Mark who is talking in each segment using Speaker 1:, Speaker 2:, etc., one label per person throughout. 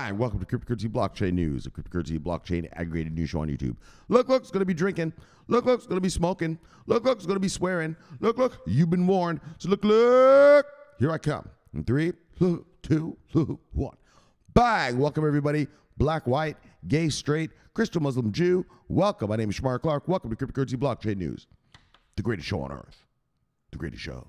Speaker 1: Bang! Welcome to Cryptocurrency Blockchain News, a cryptocurrency blockchain aggregated news show on YouTube. Look, it's going to be drinking. Look, it's going to be smoking. Look, it's going to be swearing. Look, you've been warned. So look, here I come. In 3, 2, 1. Bang! Welcome, everybody. Black, white, gay, straight, Christian, Muslim, Jew. Welcome. My name is Shomari Clarke. Welcome to Cryptocurrency Blockchain News, the greatest show on earth. The greatest show.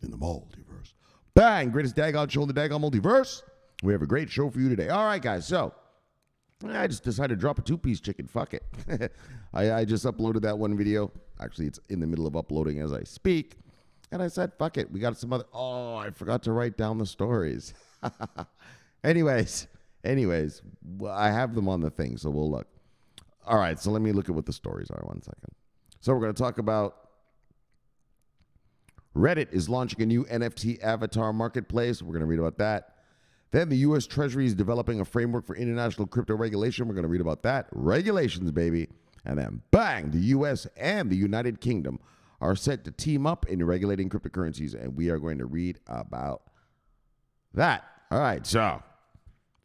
Speaker 1: In the multiverse. Bang! Greatest daggone show in the daggone multiverse. We have a great show for you today. All right, guys. So, I just decided to drop a 2-piece chicken. Fuck it. I just uploaded that one video. Actually, it's in the middle of uploading as I speak. And I said, fuck it. We got some other... Oh, I forgot to write down the stories. Anyways, I have them on the thing, so we'll look. All right, so let me look at what the stories are. 1 second. So we're going to talk about Reddit is launching a new NFT avatar marketplace. We're going to read about that. Then the U.S. Treasury is developing a framework for international crypto regulation. We're going to read about that. Regulations, baby. And then, bang, the U.S. and the United Kingdom are set to team up in regulating cryptocurrencies, and we are going to read about that. All right, so,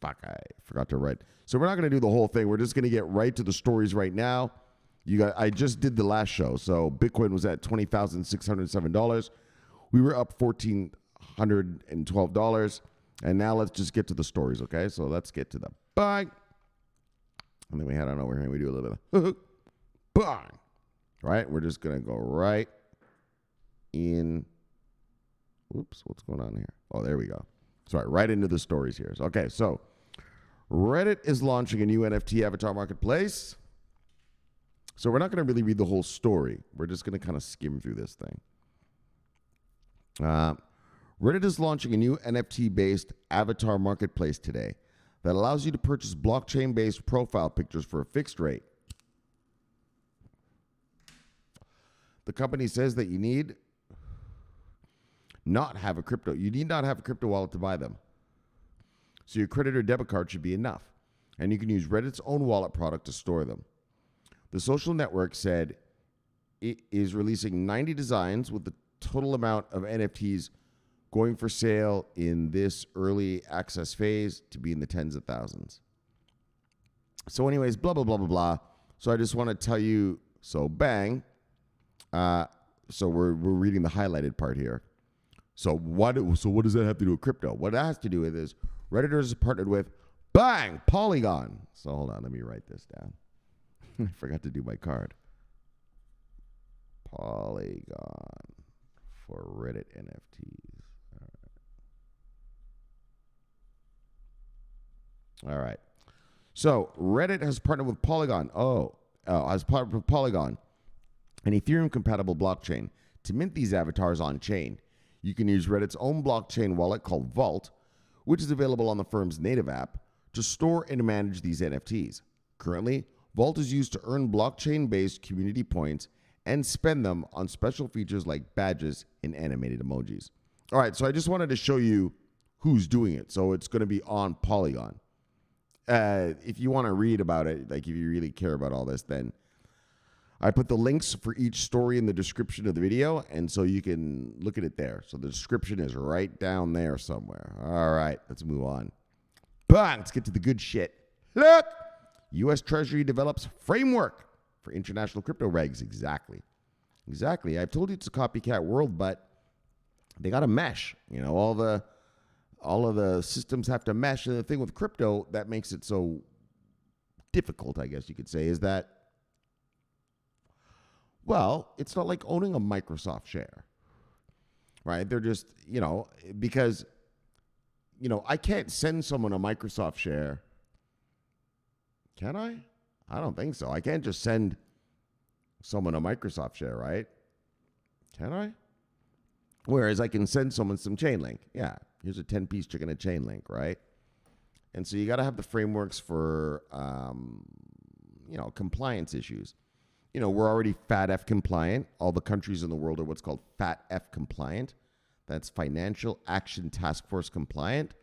Speaker 1: fuck, I forgot to write. So we're not going to do the whole thing. We're just going to get right to the stories right now. I just did the last show. So Bitcoin was at $20,607. We were up $1,412. And now let's just get to the stories, okay? So let's get to the bang. And then we head on over here and we do a little bit of bang. Right? We're just going to go right in. Oops, what's going on here? Oh, there we go. Sorry, right into the stories here. Okay, so Reddit is launching a new NFT avatar marketplace. So we're not going to really read the whole story. We're just going to kind of skim through this thing. Reddit is launching a new NFT-based avatar marketplace today that allows you to purchase blockchain-based profile pictures for a fixed rate. The company says that you need not have a crypto wallet to buy them. So your credit or debit card should be enough. And you can use Reddit's own wallet product to store them. The social network said it is releasing 90 designs with the total amount of NFTs going for sale in this early access phase to be in the tens of thousands. So anyways, blah, blah, blah, blah, blah. So I just want to tell you, so bang. So we're reading the highlighted part here. So what does that have to do with crypto? What it has to do with is Redditors is partnered with bang, POLYGON. So hold on, let me write this down. I forgot to do my card. POLYGON for Reddit NFTs. All right. So Reddit has partnered with POLYGON. Has partnered with POLYGON, an Ethereum-compatible blockchain, to mint these avatars on-chain. You can use Reddit's own blockchain wallet called Vault, which is available on the firm's native app, to store and manage these NFTs. Currently, Vault is used to earn blockchain-based community points and spend them on special features like badges and animated emojis. All right, so I just wanted to show you who's doing it. So it's going to be on POLYGON. If you want to read about it, like if you really care about all this, then I put the links for each story in the description of the video, and so you can look at it there. So the description is right down there somewhere. All right, let's move on. Bang, let's get to the good shit. Look! U.S. Treasury develops framework for international crypto regs. Exactly. I've told you it's a copycat world, but they got to mesh. You know, all of the systems have to mesh. And the thing with crypto that makes it so difficult, I guess you could say, is that, well, it's not like owning a Microsoft share, right? They're just, because, I can't send someone a Microsoft share. Can I? I don't think so. I can't just send someone a Microsoft share, right? Can I? Whereas I can send someone some Chainlink. Yeah, here's a 10-piece chicken at Chainlink, right? And so you got to have the frameworks for, compliance issues. We're already FATF compliant. All the countries in the world are what's called FATF compliant. That's Financial Action Task Force compliant.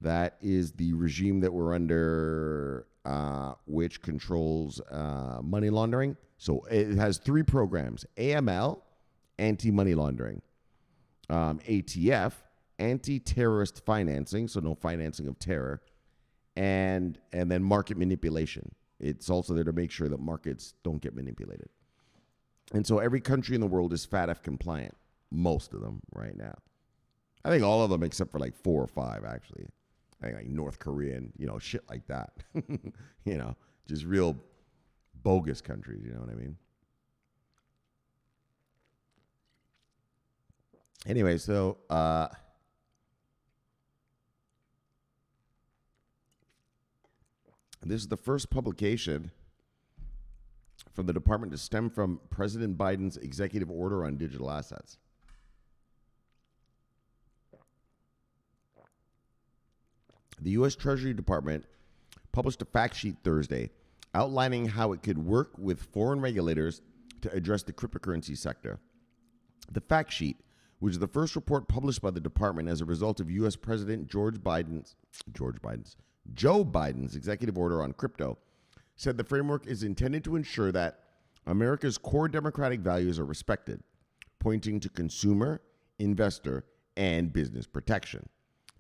Speaker 1: That is the regime that we're under, which controls money laundering. So it has 3 programs: AML, anti-money laundering. ATF, anti-terrorist financing, so no financing of terror, and then market manipulation. It's also there to make sure that markets don't get manipulated. And so every country in the world is FATF compliant, most of them right now. I think all of them except for like 4 or 5, actually. I think like North Korean, shit like that. Just real bogus countries, you know what I mean? Anyway, so this is the first publication from the department to stem from President Biden's executive order on digital assets. The U.S. Treasury Department published a fact sheet Thursday outlining how it could work with foreign regulators to address the cryptocurrency sector. The fact sheet, which is the first report published by the department as a result of U.S. President Joe Biden's executive order on crypto, said the framework is intended to ensure that America's core democratic values are respected, pointing to consumer, investor, and business protection,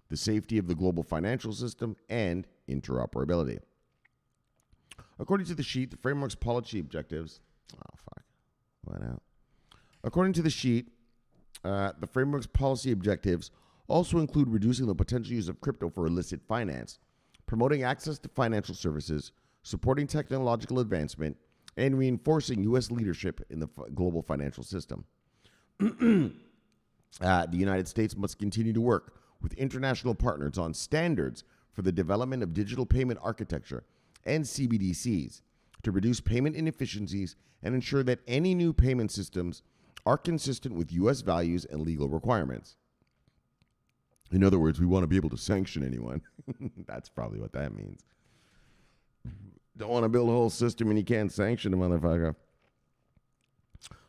Speaker 1: the safety of the global financial system, and interoperability. According to the sheet, the framework's policy objectives... According to the sheet, the framework's policy objectives also include reducing the potential use of crypto for illicit finance, promoting access to financial services, supporting technological advancement, and reinforcing U.S. leadership in the global financial system. The United States must continue to work with international partners on standards for the development of digital payment architecture and CBDCs to reduce payment inefficiencies and ensure that any new payment systems are consistent with U.S. values and legal requirements. In other words, we want to be able to sanction anyone. That's probably what that means. Don't want to build a whole system and you can't sanction a motherfucker.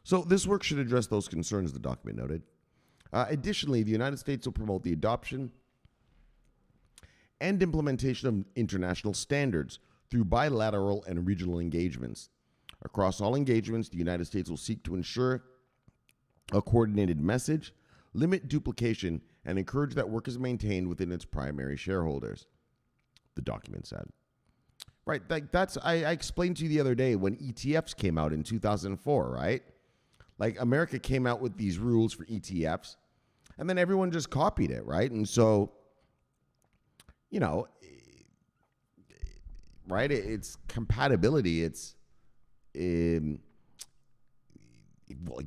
Speaker 1: So this work should address those concerns, the document noted. Additionally, the United States will promote the adoption and implementation of international standards through bilateral and regional engagements. Across all engagements, the United States will seek to ensure a coordinated message, limit duplication, and encourage that work is maintained within its primary shareholders, the document said. Right, I explained to you the other day when ETFs came out in 2004, right? Like America came out with these rules for ETFs, and then everyone just copied it, right? And so, right, it's compatibility. It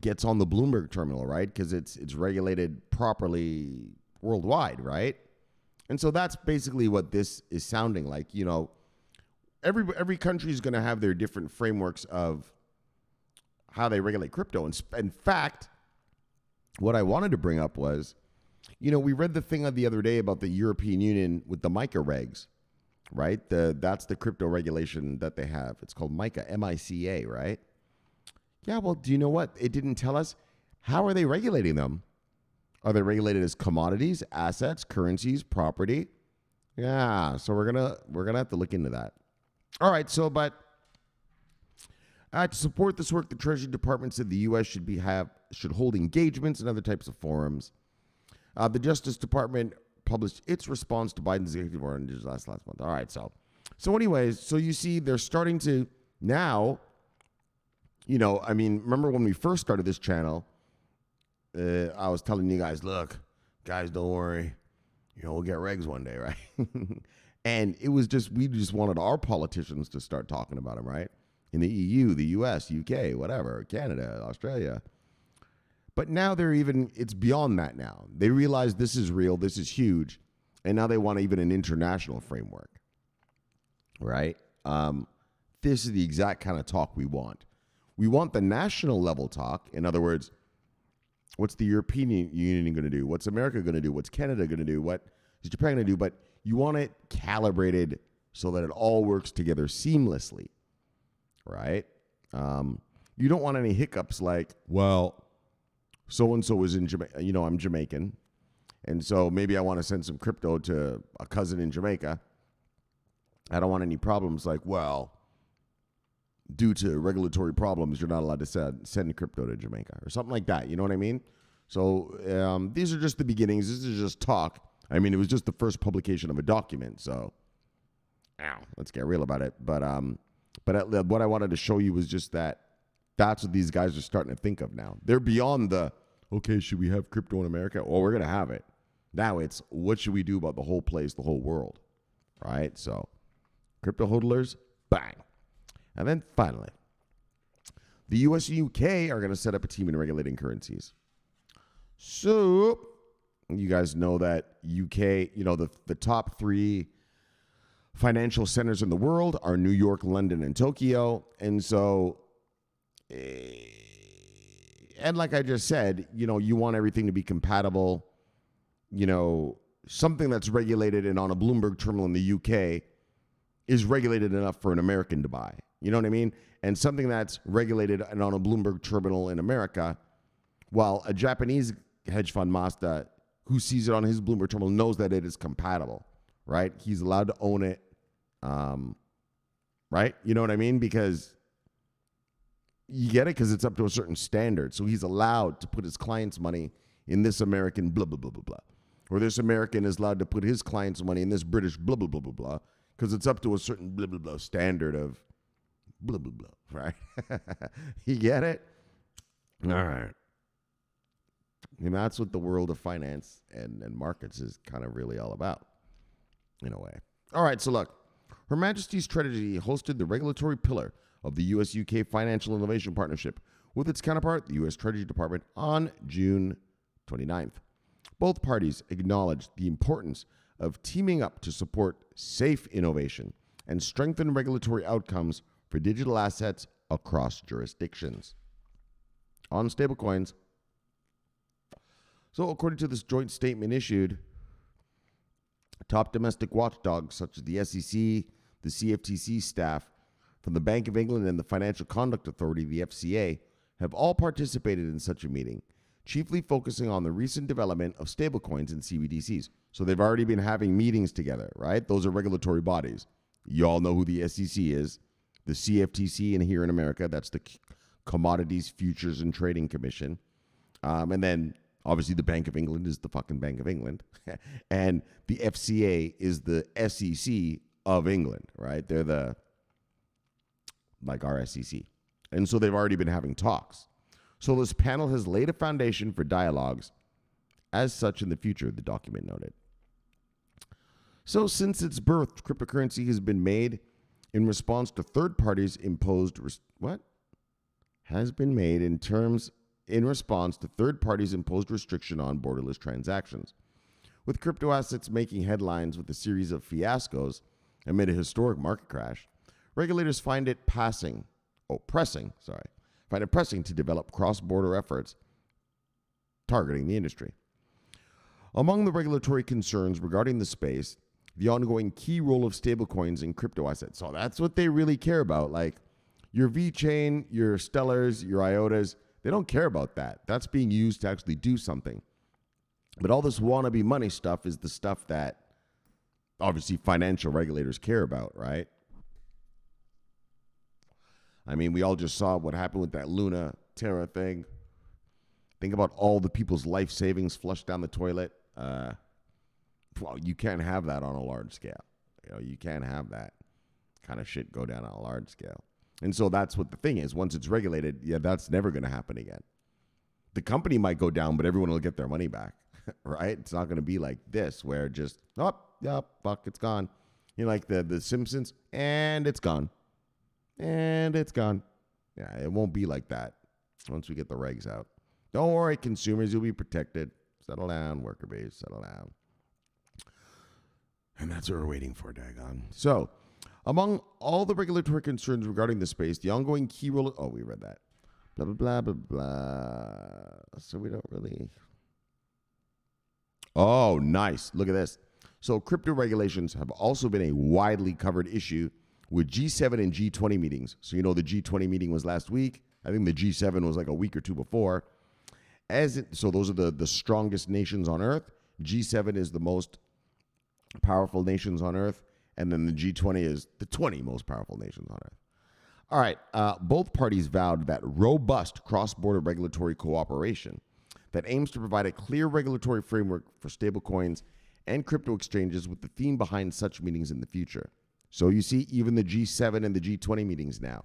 Speaker 1: gets on the Bloomberg terminal, right? Because it's regulated properly worldwide, right? And so that's basically what this is sounding like. Every country is going to have their different frameworks of how they regulate crypto. And in fact, what I wanted to bring up was, we read the thing the other day about the European Union with the MiCA regs, right? That's the crypto regulation that they have. It's called MiCA, M-I-C-A, right? Yeah, well, do you know what? It didn't tell us. How are they regulating them? Are they regulated as commodities, assets, currencies, property? Yeah, so we're gonna have to look into that. All right, so to support this work, the Treasury Department said the U.S. should hold engagements and other types of forums. The Justice Department published its response to Biden's executive order last month. All right, so anyways, so you see, they're starting to now. Remember when we first started this channel, I was telling you guys, look, guys, don't worry, we'll get regs one day, right? And it was we just wanted our politicians to start talking about them, right? In the EU, the US, UK, whatever, Canada, Australia. But now it's beyond that now. They realize this is real, this is huge, and now they want even an international framework, right? This is the exact kind of talk we want. We want the national level talk. In other words, what's the European Union going to do? What's America going to do? What's Canada going to do? What is Japan going to do? But you want it calibrated so that it all works together seamlessly, right? You don't want any hiccups like, well, so-and-so is in Jamaica. I'm Jamaican, and so maybe I want to send some crypto to a cousin in Jamaica. I don't want any problems like, well, due to regulatory problems, you're not allowed to send crypto to Jamaica or something like that. You know what I mean? So these are just the beginnings. This is just talk. I mean, it was just the first publication of a document. So, let's get real about it. But what I wanted to show you was just that's what these guys are starting to think of now. They're beyond okay, should we have crypto in America? Well, we're going to have it. Now it's, what should we do about the whole place, the whole world, right? So, crypto hodlers, bang. And then finally, the US and UK are going to set up a team in regulating currencies. So, you guys know that UK, the top 3 financial centers in the world are New York, London, and Tokyo. And so, and like I just said, you want everything to be compatible. Something that's regulated and on a Bloomberg terminal in the UK is regulated enough for an American to buy. You know what I mean? And something that's regulated and on a Bloomberg terminal in America, while a Japanese hedge fund master who sees it on his Bloomberg terminal knows that it is compatible, right? He's allowed to own it, right? You know what I mean? Because you get it, because it's up to a certain standard. So he's allowed to put his client's money in this American blah, blah, blah, blah, blah. Or this American is allowed to put his client's money in this British blah, blah, blah, blah, blah, because it's up to a certain blah, blah, blah standard of blah, blah, blah, right? You get it? All right. And that's what the world of finance and markets is kind of really all about, in a way. All right, so look. Her Majesty's Treasury hosted the regulatory pillar of the US-UK Financial Innovation Partnership with its counterpart, the US Treasury Department, on June 29th. Both parties acknowledged the importance of teaming up to support safe innovation and strengthen regulatory outcomes for digital assets across jurisdictions. On stablecoins, so according to this joint statement issued, top domestic watchdogs such as the SEC, the CFTC staff from the Bank of England and the Financial Conduct Authority, the FCA, have all participated in such a meeting, chiefly focusing on the recent development of stablecoins and CBDCs. So they've already been having meetings together, right? Those are regulatory bodies. You all know who the SEC is. The CFTC, and here in America, that's the Commodities, Futures, and Trading Commission. And then, obviously, the Bank of England is the fucking Bank of England. And the FCA is the SEC of England, right? They're like our SEC. And so they've already been having talks. So this panel has laid a foundation for dialogues as such in the future, the document noted. So since its birth, cryptocurrency has been made in response to third parties imposed in response to third parties imposed restriction on borderless transactions. With crypto assets making headlines with a series of fiascos amid a historic market crash, regulators find it pressing to develop cross-border efforts targeting the industry. Among the regulatory concerns regarding the space, the ongoing key role of stablecoins in crypto assets. So that's what they really care about. Like your VeChain, your Stellars, your IOTAs, they don't care about that. That's being used to actually do something. But all this wannabe money stuff is the stuff that obviously financial regulators care about, right? I mean, we all just saw what happened with that Luna Terra thing. Think about all the people's life savings flushed down the toilet. Well, you can't have that on a large scale. You can't have that kind of shit go down on a large scale. And so that's what the thing is. Once it's regulated, that's never going to happen again. The company might go down, but everyone will get their money back, right? It's not going to be like this where just, it's gone. Like the Simpsons, and it's gone. And it's gone. Yeah, it won't be like that once we get the regs out. Don't worry, consumers, you'll be protected. Settle down, worker base, settle down. And that's what we're waiting for, daggone. So, among all the regulatory concerns regarding the space, the ongoing key role... Oh, we read that. Blah, blah, blah, blah, blah. So we don't really... Oh, nice. Look at this. So crypto regulations have also been a widely covered issue with G7 and G20 meetings. So the G20 meeting was last week. I think the G7 was like a week or two before. So those are the strongest nations on earth. G7 is the most powerful nations on earth. And then the G20 is the 20 most powerful nations on earth. All right. Both parties vowed that robust cross-border regulatory cooperation that aims to provide a clear regulatory framework for stablecoins and crypto exchanges with the theme behind such meetings in the future. So you see, even the G7 and the G20 meetings now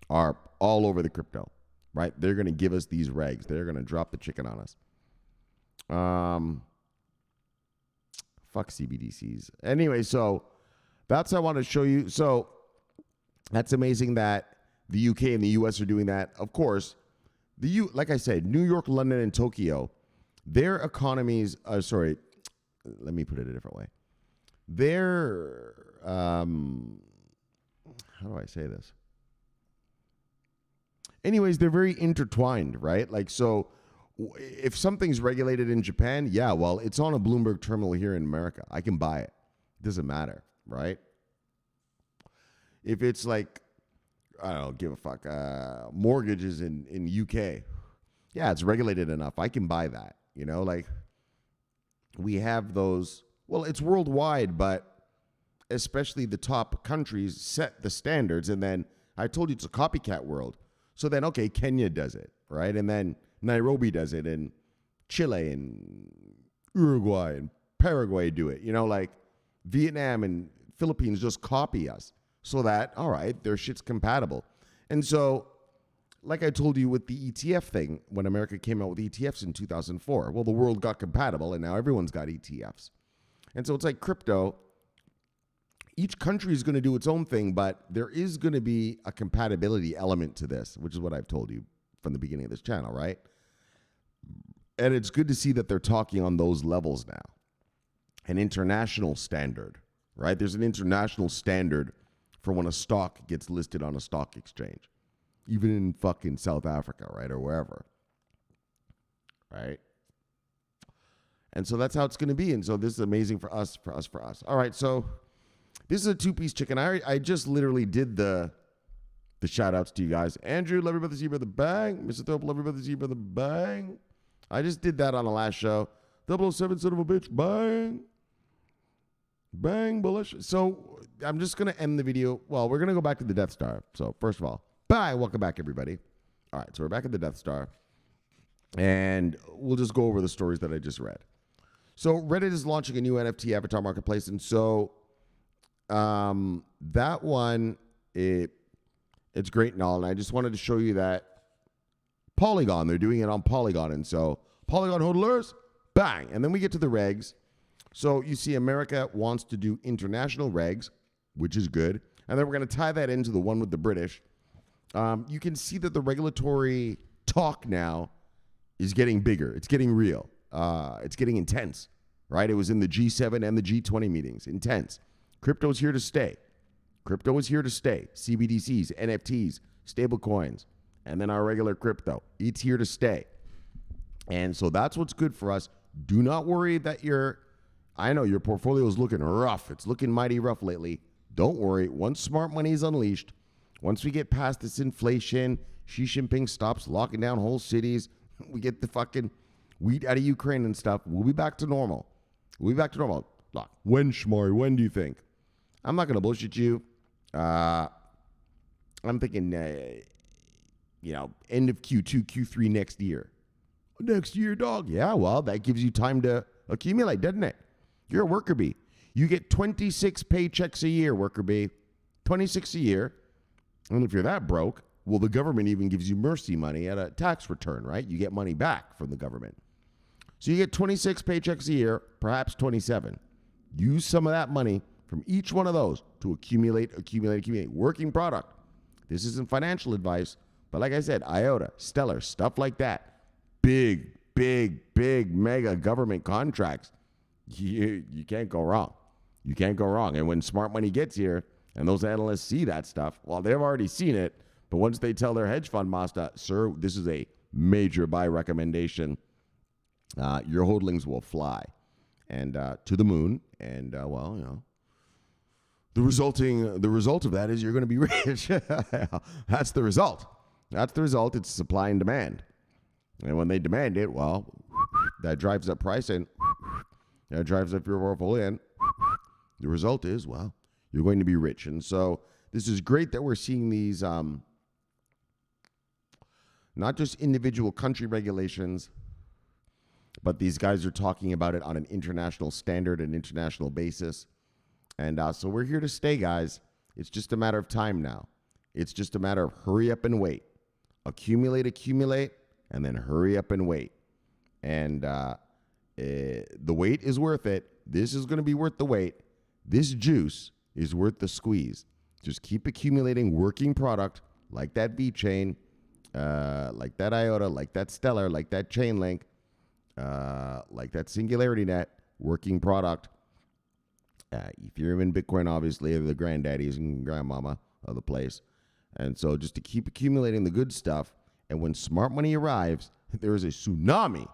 Speaker 1: are all over the crypto, right? They're going to give us these regs. They're going to drop the chicken on us. Fuck CBDCs. Anyway, so that's what I want to show you. So that's amazing that the UK and the US are doing that. Of course, like I said, New York, London, and Tokyo, their economies, let me put it a different way. Their, how do I say this? Anyways, they're very intertwined, right? Like, so if something's regulated in Japan, yeah, well, it's on a Bloomberg terminal here in America. I can buy it. It doesn't matter, right? If it's like, I don't give a fuck, mortgages in UK, yeah, it's regulated enough. I can buy that, you know, like we have those, well, it's worldwide, but especially the top countries set the standards. And then I told you it's a copycat world. So then, okay, Kenya does it, right? And then Nairobi does it, and Chile and Uruguay and Paraguay do it. You know, like Vietnam and Philippines just copy us so that, all right, their shit's compatible. And so, like I told you with the ETF thing, when America came out with ETFs in 2004, well, the world got compatible, and now everyone's got ETFs. And so it's like crypto. Each country is going to do its own thing, but there is going to be a compatibility element to this, which is what I've told you from the beginning of this channel, right? And it's good to see that they're talking on those levels now. An international standard, right? There's an international standard for when a stock gets listed on a stock exchange, even in fucking South Africa, right? Or wherever, right? And so that's how it's going to be. And so this is amazing for us. All right, so this is a two-piece chicken. I just literally did the shout-outs to you guys. Andrew, love you, brother, see you, brother, bang. Mr. Thorpe, love you, brother, see you, brother, bang. I just did that on the last show. 007, son of a bitch, bang. Bang, bullish. So I'm just going to end the video. Well, we're going to go back to the Death Star. So first of all, bye. Welcome back, everybody. All right, so we're back at the Death Star. And we'll just go over the stories that I just read. So Reddit is launching a new NFT avatar marketplace. And so that one, it's great and all. And I just wanted to show you that Polygon, they're doing it on Polygon. And so Polygon hodlers, bang. And then we get to the regs. So you see America wants to do international regs, which is good. And then we're going to tie that into the one with the British. You can see that the regulatory talk now is getting bigger. It's getting real. It's getting intense, right? It was in the G7 and the G20 meetings. Intense. Crypto is here to stay. Crypto is here to stay. CBDCs, NFTs, stablecoins, and then our regular crypto. It's here to stay. And so that's what's good for us. Do not worry that I know your portfolio is looking rough. It's looking mighty rough lately. Don't worry. Once smart money is unleashed, once we get past this inflation, Xi Jinping stops locking down whole cities, we get the fucking wheat out of Ukraine and stuff, we'll be back to normal. We'll be back to normal. Look, when, Shomari, when do you think? I'm not going to bullshit you. I'm thinking, end of Q2, Q3 next year. Next year, dog. Yeah, well, that gives you time to accumulate, doesn't it? You're a worker bee. You get 26 paychecks a year, worker bee. 26 a year. And if you're that broke, well, the government even gives you mercy money at a tax return, right? You get money back from the government. So you get 26 paychecks a year, perhaps 27. Use some of that money from each one of those to accumulate. Working product. This isn't financial advice, but like I said, IOTA, Stellar, stuff like that. Big, mega government contracts. You can't go wrong. You can't go wrong. And when smart money gets here and those analysts see that stuff, well, they've already seen it. But once they tell their hedge fund master, sir, this is a major buy recommendation, your holdings will fly and to the moon. And, the result of that is you're going to be rich. That's the result. It's supply and demand. And when they demand it, well, that drives up price and that drives up your portfolio. And the result is, well, you're going to be rich. And so this is great that we're seeing these, not just individual country regulations, But these guys are talking about it on an international standard and international basis. And so we're here to stay, guys. It's just a matter of time now. It's just a matter of hurry up and wait. Accumulate, and then hurry up and wait. And the wait is worth it. This is going to be worth the wait. This juice is worth the squeeze. Just keep accumulating working product like that VeChain, like that IOTA, like that Stellar, like that Chainlink, like that Singularity Net, working product. Ethereum and Bitcoin, obviously, are the granddaddies and grandmama of the place. And so just to keep accumulating the good stuff, and when smart money arrives, there is a tsunami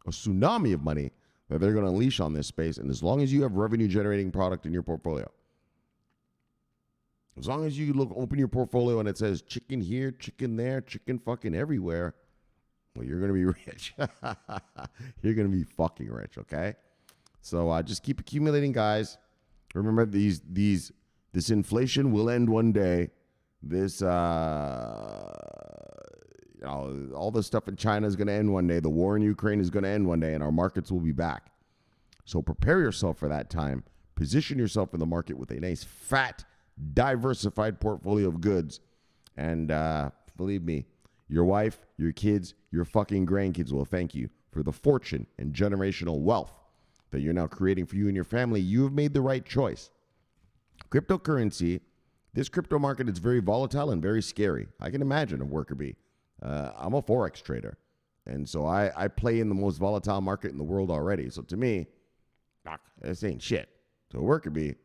Speaker 1: of money that they're going to unleash on this space. And as long as you have revenue-generating product in your portfolio, as long as you open your portfolio and it says chicken here, chicken there, chicken fucking everywhere, well, you're going to be rich. You're going to be fucking rich, okay? So just keep accumulating, guys. Remember, this inflation will end one day. This, all the stuff in China is going to end one day. The war in Ukraine is going to end one day, and our markets will be back. So prepare yourself for that time. Position yourself in the market with a nice, fat, diversified portfolio of goods. And believe me, your wife, your kids, your fucking grandkids will thank you for the fortune and generational wealth that you're now creating for you and your family. You have made the right choice. Cryptocurrency, this crypto market is very volatile and very scary. I can imagine a worker bee. I'm a Forex trader. And so I play in the most volatile market in the world already. So to me, this ain't shit. To a worker bee,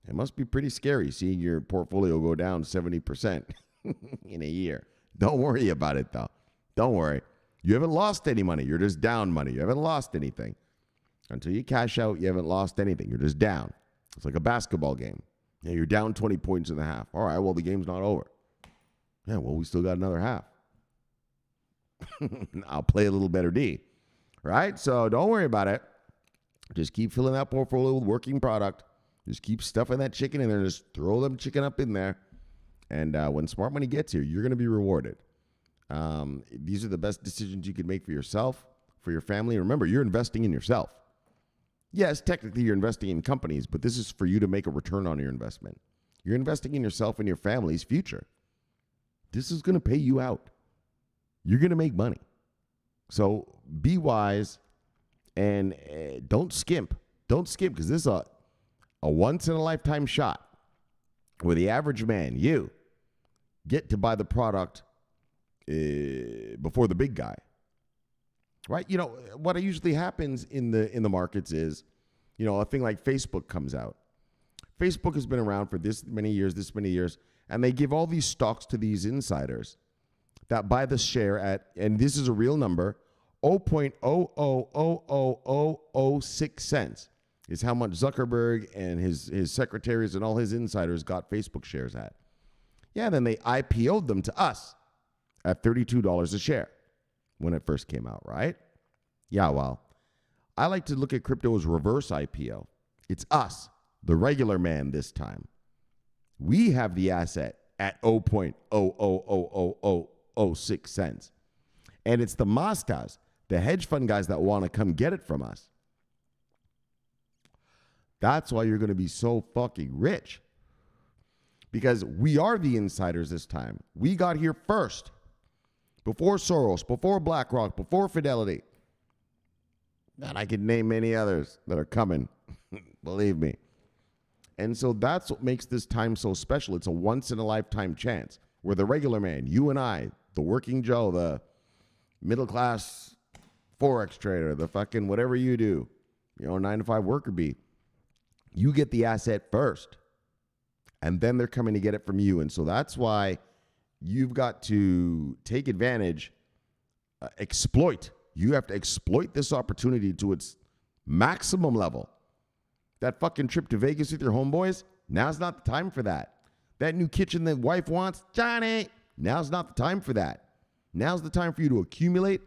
Speaker 1: it must be pretty scary seeing your portfolio go down 70% in a year. Don't worry about it, though. Don't worry. You haven't lost any money. You're just down money. You haven't lost anything. Until you cash out, you haven't lost anything. You're just down. It's like a basketball game. Yeah, you're down 20 points in the half. All right, well, the game's not over. Yeah, well, we still got another half. I'll play a little better D. Right? So don't worry about it. Just keep filling that portfolio with working product. Just keep stuffing that chicken in there. Just throw them chicken up in there. And when smart money gets here, you're going to be rewarded. These are the best decisions you can make for yourself, for your family. Remember, you're investing in yourself. Yes, technically you're investing in companies, but this is for you to make a return on your investment. You're investing in yourself and your family's future. This is going to pay you out. You're going to make money. So be wise and don't skimp. Don't skimp, because this is a once-in-a-lifetime shot where the average man, you, get to buy the product before the big guy. Right? You know, what usually happens in the markets is, you know, a thing like Facebook comes out. Facebook has been around for this many years, and they give all these stocks to these insiders that buy the share at, and this is a real number, 0.000006 cents is how much Zuckerberg and his secretaries and all his insiders got Facebook shares at. Yeah, then they IPO'd them to us at $32 a share when it first came out, right? Yeah, well, I like to look at crypto as reverse IPO. It's us, the regular man this time. We have the asset at 0.000006 cents. And it's the Mostas, the hedge fund guys, that want to come get it from us. That's why you're going to be so fucking rich. Because we are the insiders this time. We got here first. Before Soros, before BlackRock, before Fidelity. And I could name many others that are coming. Believe me. And so that's what makes this time so special. It's a once-in-a-lifetime chance where the regular man, you and I, the working Joe, the middle-class Forex trader, the fucking whatever you do, 9-to-5 worker bee, you get the asset first. And then they're coming to get it from you. And so that's why you've got to take advantage, exploit. You have to exploit this opportunity to its maximum level. That fucking trip to Vegas with your homeboys, now's not the time for that. That new kitchen that wife wants, Johnny, now's not the time for that. Now's the time for you to accumulate.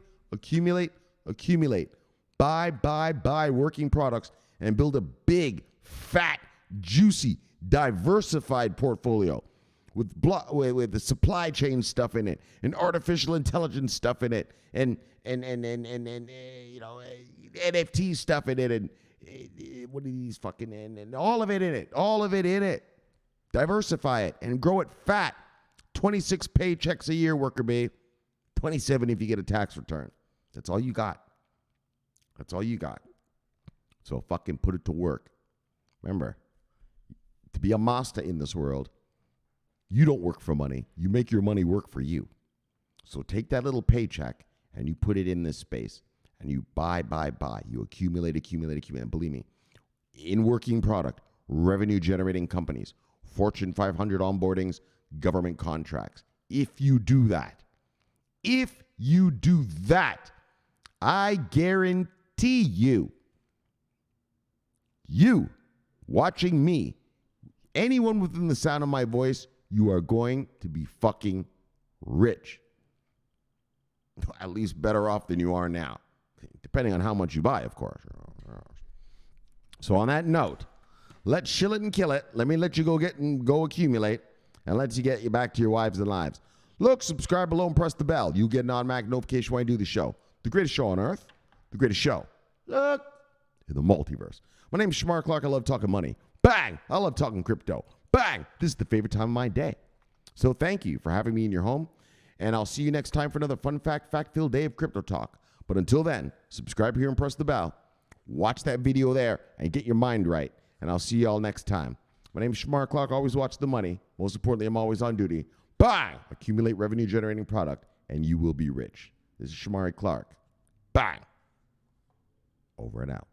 Speaker 1: Buy working products and build a big, fat, juicy, diversified portfolio with the supply chain stuff in it and artificial intelligence stuff in it and NFT stuff in it, and what are these fucking, and all of it in it. All of it in it. Diversify it and grow it fat. 26 paychecks a year, worker bee. 27 if you get a tax return. That's all you got. That's all you got. So fucking put it to work. Remember, to be a master in this world, you don't work for money. You make your money work for you. So take that little paycheck and you put it in this space and you buy. You accumulate. Believe me, in working product, revenue generating companies, Fortune 500 onboardings, government contracts. If you do that, I guarantee you watching me, anyone within the sound of my voice, you are going to be fucking rich. At least better off than you are now. Depending on how much you buy, of course. So on that note, let's shill it and kill it. Let me let you go accumulate, and let you get you back to your wives and lives. Look, subscribe below and press the bell. You get an automatic notification when I do the show. The greatest show on earth. The greatest show. Look, in the multiverse. My name is Shomari Clarke. I love talking money. Bang! I love talking crypto. Bang! This is the favorite time of my day. So thank you for having me in your home. And I'll see you next time for another fun fact-filled day of crypto talk. But until then, subscribe here and press the bell. Watch that video there and get your mind right. And I'll see you all next time. My name is Shomari Clarke. Always watch the money. Most importantly, I'm always on duty. Bang! Accumulate revenue-generating product, and you will be rich. This is Shomari Clarke. Bang! Over and out.